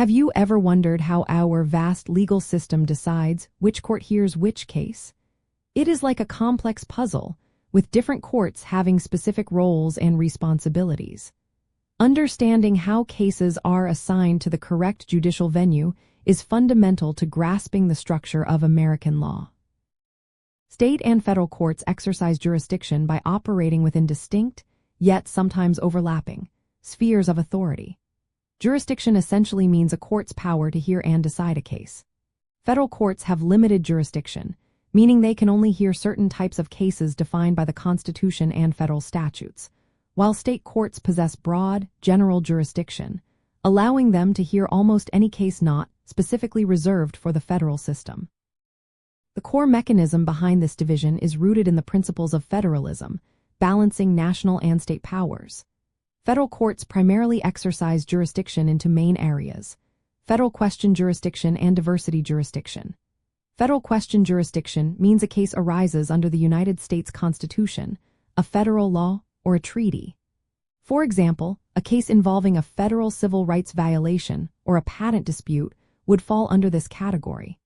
Have you ever wondered how our vast legal system decides which court hears which case? It is like a complex puzzle, with different courts having specific roles and responsibilities. Understanding how cases are assigned to the correct judicial venue is fundamental to grasping the structure of American law. State and federal courts exercise jurisdiction by operating within distinct, yet sometimes overlapping, spheres of authority. Jurisdiction essentially means a court's power to hear and decide a case. Federal courts have limited jurisdiction, meaning they can only hear certain types of cases defined by the Constitution and federal statutes, while state courts possess broad, general jurisdiction, allowing them to hear almost any case not specifically reserved for the federal system. The core mechanism behind this division is rooted in the principles of federalism, balancing national and state powers. Federal courts primarily exercise jurisdiction into main areas: federal question jurisdiction and diversity jurisdiction. Federal question jurisdiction means a case arises under the United States Constitution, a federal law, or a treaty. For example, a case involving a federal civil rights violation or a patent dispute would fall under this category.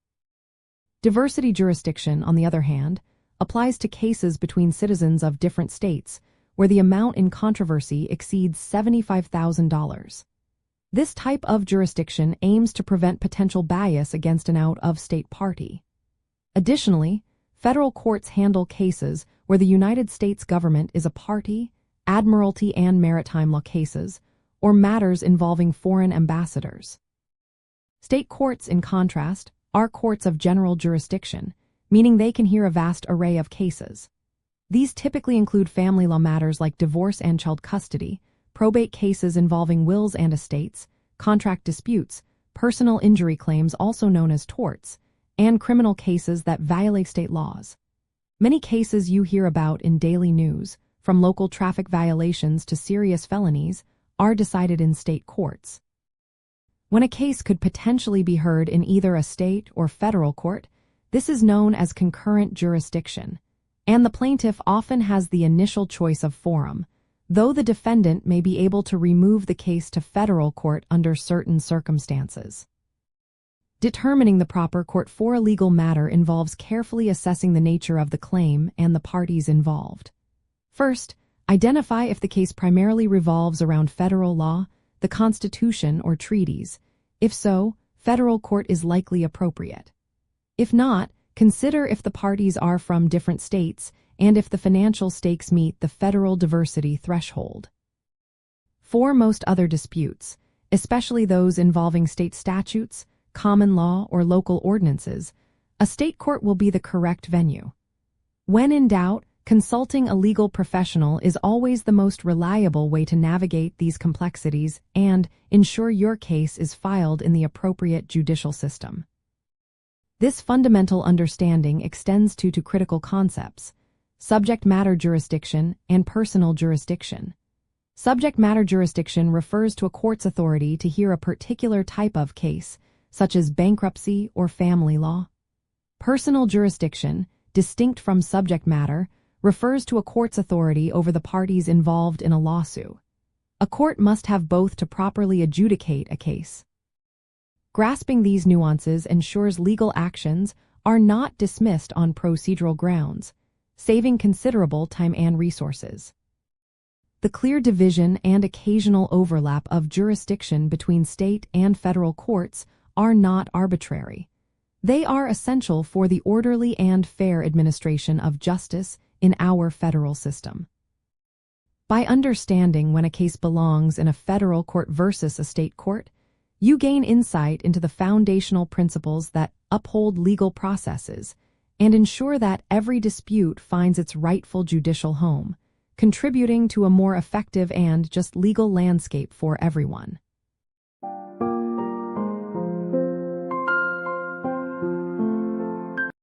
Diversity jurisdiction, on the other hand, applies to cases between citizens of different states where the amount in controversy exceeds $75,000. This type of jurisdiction aims to prevent potential bias against an out-of-state party. Additionally, federal courts handle cases where the United States government is a party, admiralty and maritime law cases, or matters involving foreign ambassadors. State courts, in contrast, are courts of general jurisdiction, meaning they can hear a vast array of cases. These typically include family law matters like divorce and child custody, probate cases involving wills and estates, contract disputes, personal injury claims also known as torts, and criminal cases that violate state laws. Many cases you hear about in daily news, from local traffic violations to serious felonies, are decided in state courts. When a case could potentially be heard in either a state or federal court, this is known as concurrent jurisdiction, and the plaintiff often has the initial choice of forum, though the defendant may be able to remove the case to federal court under certain circumstances. Determining the proper court for a legal matter involves carefully assessing the nature of the claim and the parties involved. First, identify if the case primarily revolves around federal law, the Constitution, or treaties. If so, federal court is likely appropriate. If not, consider if the parties are from different states and if the financial stakes meet the federal diversity threshold. For most other disputes, especially those involving state statutes, common law, or local ordinances, a state court will be the correct venue. When in doubt, consulting a legal professional is always the most reliable way to navigate these complexities and ensure your case is filed in the appropriate judicial system. This fundamental understanding extends to two critical concepts: subject matter jurisdiction and personal jurisdiction. Subject matter jurisdiction refers to a court's authority to hear a particular type of case, such as bankruptcy or family law. Personal jurisdiction, distinct from subject matter, refers to a court's authority over the parties involved in a lawsuit. A court must have both to properly adjudicate a case. Grasping these nuances ensures legal actions are not dismissed on procedural grounds, saving considerable time and resources. The clear division and occasional overlap of jurisdiction between state and federal courts are not arbitrary. They are essential for the orderly and fair administration of justice in our federal system. By understanding when a case belongs in a federal court versus a state court, you gain insight into the foundational principles that uphold legal processes and ensure that every dispute finds its rightful judicial home, contributing to a more effective and just legal landscape for everyone.